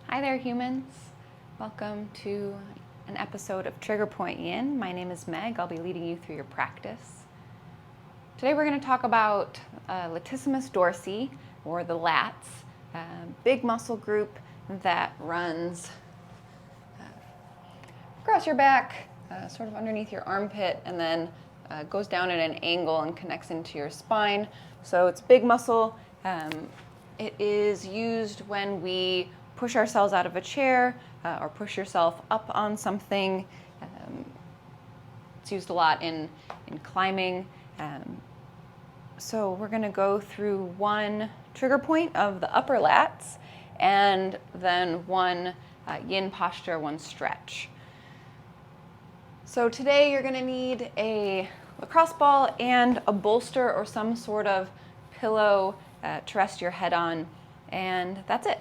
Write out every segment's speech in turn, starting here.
Hi there, humans. Welcome to an episode of Trigger Point Yin. My name is Meg. I'll be leading you through your practice. Today we're going to talk about Latissimus Dorsi, or the lats, a big muscle group that runs across your back, sort of underneath your armpit, and then goes down at an angle and connects into your spine. So it's a big muscle. It is used when we push ourselves out of a chair or push yourself up on something. It's used a lot in climbing. So we're going to go through one trigger point of the upper lats and then one yin posture, one stretch. So today you're going to need a lacrosse ball and a bolster or some sort of pillow to rest your head on, and that's it.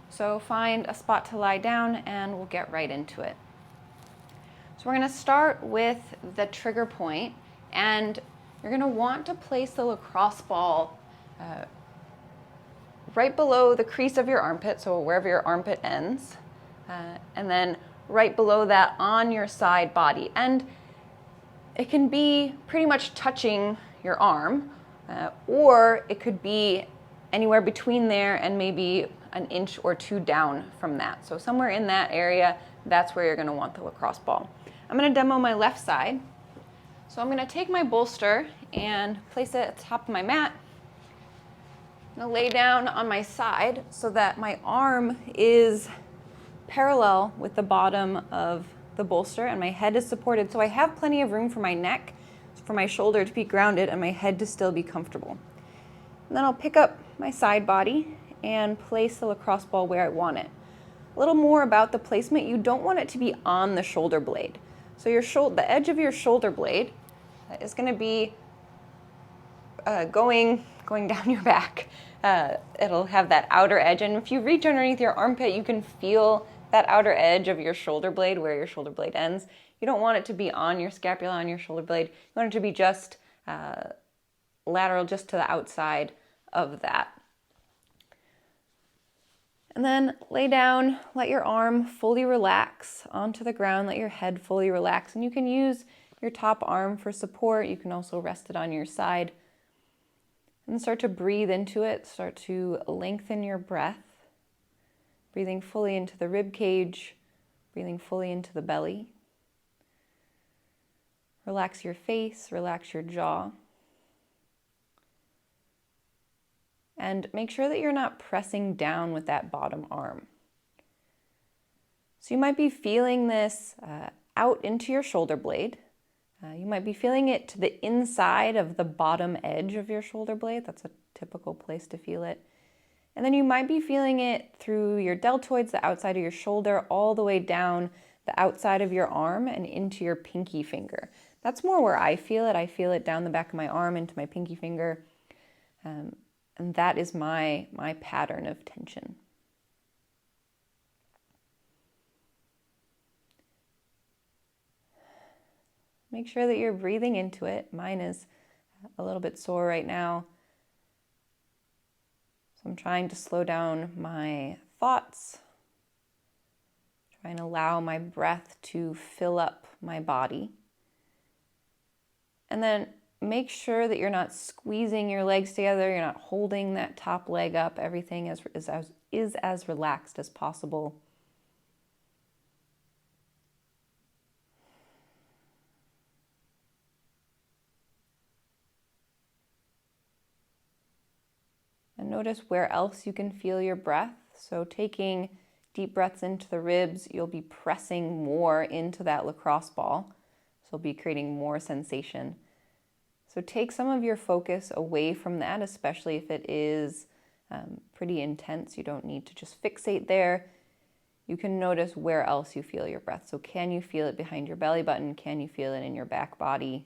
So find a spot to lie down and we'll get right into it. So we're going to start with the trigger point, and you're going to want to place the lacrosse ball right below the crease of your armpit, so wherever your armpit ends, and then right below that on your side body. And it can be pretty much touching your arm, or it could be anywhere between there and maybe an inch or two down from that. So somewhere in that area, that's where you're going to want the lacrosse ball. I'm going to demo my left side. So I'm going to take my bolster and place it at the top of my mat. I'm going to lay down on my side so that my arm is parallel with the bottom of the bolster and my head is supported. So I have plenty of room for my neck, for my shoulder to be grounded and my head to still be comfortable. And then I'll pick up my side body and place the lacrosse ball where I want it. A little more about the placement: you don't want it to be on the shoulder blade. So the edge of your shoulder blade is going to be going down your back. It'll have that outer edge, and if you reach underneath your armpit, you can feel that outer edge of your shoulder blade, where your shoulder blade ends. You don't want it to be on your scapula, on your shoulder blade. You want it to be just lateral, just to the outside of that. And then lay down, let your arm fully relax onto the ground, let your head fully relax, and you can use your top arm for support. You can also rest it on your side. And start to breathe into it, start to lengthen your breath, breathing fully into the rib cage, breathing fully into the belly. Relax your face, relax your jaw. And make sure that you're not pressing down with that bottom arm. So you might be feeling this out into your shoulder blade. You might be feeling it to the inside of the bottom edge of your shoulder blade. That's a typical place to feel it. And then you might be feeling it through your deltoids, the outside of your shoulder, all the way down the outside of your arm and into your pinky finger. That's more where I feel it. I feel it down the back of my arm into my pinky finger. And that is my pattern of tension. Make sure that you're breathing into it. Mine is a little bit sore right now. So I'm trying to slow down my thoughts, trying to allow my breath to fill up my body. And then make sure that you're not squeezing your legs together, you're not holding that top leg up. Everything is as relaxed as possible. And notice where else you can feel your breath. So taking deep breaths into the ribs, you'll be pressing more into that lacrosse ball. So you'll be creating more sensation. So take some of your focus away from that, especially if it is pretty intense. You don't need to just fixate there. You can notice where else you feel your breath. So can you feel it behind your belly button? Can you feel it in your back body?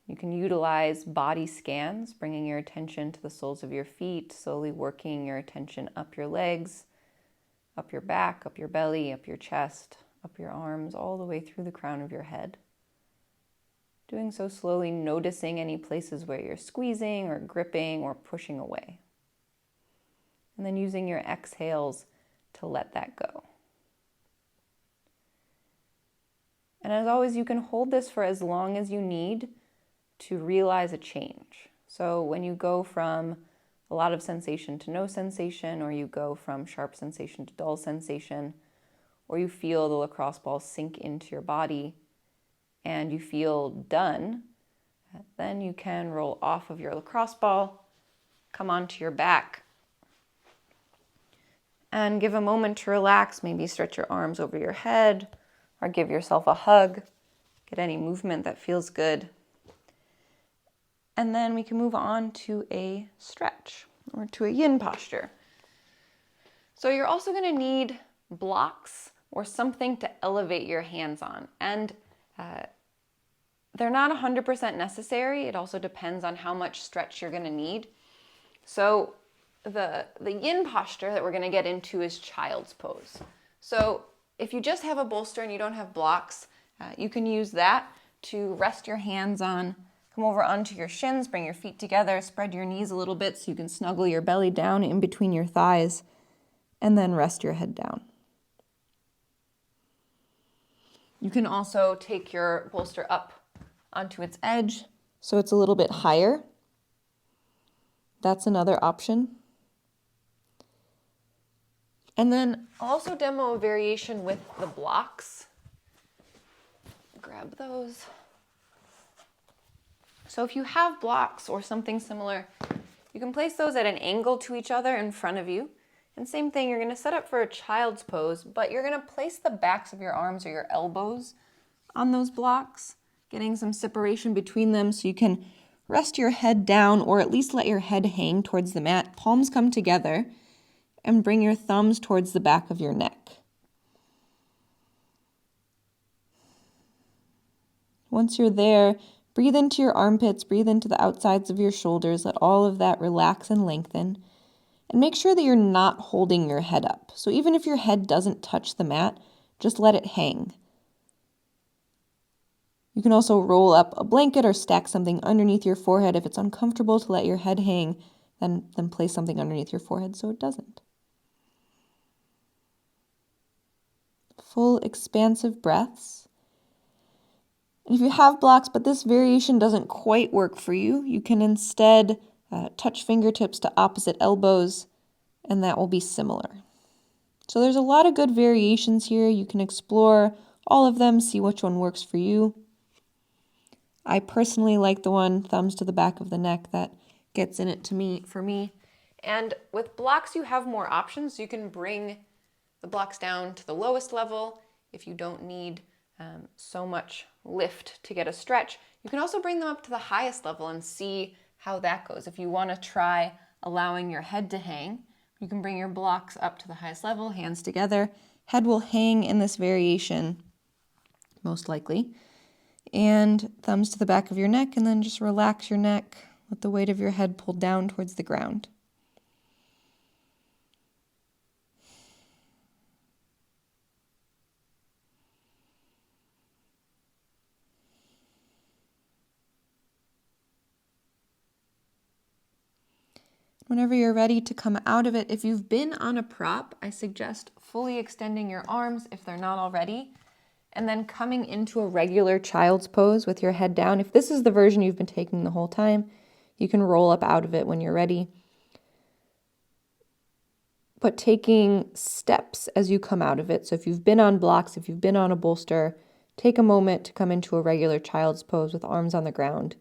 You can utilize body scans, bringing your attention to the soles of your feet, slowly working your attention up your legs, up your back, up your belly, up your chest, up your arms, all the way through the crown of your head. Doing so slowly, noticing any places where you're squeezing or gripping or pushing away. And then using your exhales to let that go. And as always, you can hold this for as long as you need to realize a change. So when you go from a lot of sensation to no sensation, or you go from sharp sensation to dull sensation, or you feel the lacrosse ball sink into your body and you feel done, then you can roll off of your lacrosse ball, come onto your back, and give a moment to relax. Maybe stretch your arms over your head or give yourself a hug. Get any movement that feels good. And then we can move on to a stretch or to a yin posture. So you're also going to need blocks or something to elevate your hands on. And they're not 100% necessary. It also depends on how much stretch you're going to need. So the yin posture that we're going to get into is child's pose. So if you just have a bolster and you don't have blocks, you can use that to rest your hands on. Come over onto your shins, bring your feet together, spread your knees a little bit so you can snuggle your belly down in between your thighs, and then rest your head down. You can also take your bolster up onto its edge so it's a little bit higher. That's another option. And then I'll also demo a variation with the blocks. Grab those. So if you have blocks or something similar, you can place those at an angle to each other in front of you. And same thing, you're going to set up for a child's pose, but you're going to place the backs of your arms or your elbows on those blocks, getting some separation between them so you can rest your head down or at least let your head hang towards the mat. Palms come together and bring your thumbs towards the back of your neck. Once you're there, breathe into your armpits, breathe into the outsides of your shoulders, let all of that relax and lengthen. And make sure that you're not holding your head up. So even if your head doesn't touch the mat, just let it hang. You can also roll up a blanket or stack something underneath your forehead. If it's uncomfortable to let your head hang, then place something underneath your forehead so it doesn't. Full expansive breaths. And if you have blocks, but this variation doesn't quite work for you, you can instead touch fingertips to opposite elbows, and that will be similar. So there's a lot of good variations here. You can explore all of them, see which one works for you. I personally like the one thumbs to the back of the neck that gets in it for me. And with blocks, you have more options. You can bring the blocks down to the lowest level if you don't need so much lift to get a stretch. You can also bring them up to the highest level and see how that goes. If you want to try allowing your head to hang, you can bring your blocks up to the highest level, hands together. Head will hang in this variation, most likely. And thumbs to the back of your neck, and then just relax your neck. Let the weight of your head pull down towards the ground. Whenever you're ready to come out of it, if you've been on a prop, I suggest fully extending your arms if they're not already, and then coming into a regular child's pose with your head down. If this is the version you've been taking the whole time, you can roll up out of it when you're ready. But taking steps as you come out of it. So if you've been on blocks, if you've been on a bolster, take a moment to come into a regular child's pose with arms on the ground.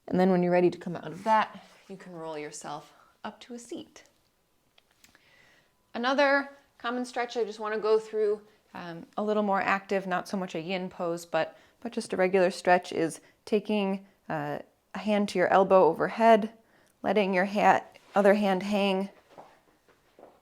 And then when you're ready to come out of that, you can roll yourself up to a seat. Another common stretch I just want to go through, a little more active, not so much a yin pose, but just a regular stretch, is taking a hand to your elbow overhead, letting your other hand hang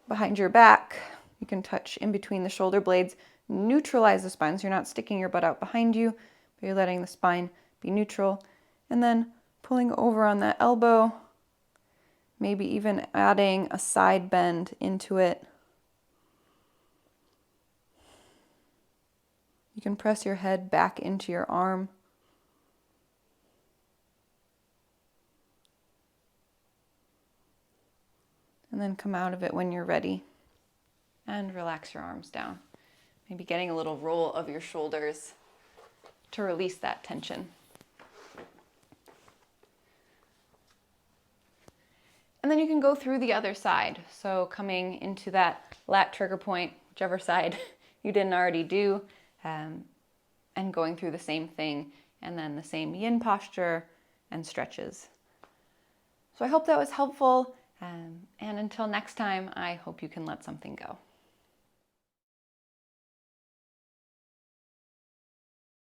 behind your back. You can touch in between the shoulder blades, neutralize the spine, so you're not sticking your butt out behind you, but you're letting the spine be neutral, and then pulling over on that elbow, maybe even adding a side bend into it. You can press your head back into your arm. And then come out of it when you're ready. and relax your arms down. Maybe getting a little roll of your shoulders to release that tension. And then you can go through the other side. So coming into that lat trigger point, whichever side you didn't already do, and going through the same thing, and then the same yin posture and stretches. So I hope that was helpful. And until next time, I hope you can let something go.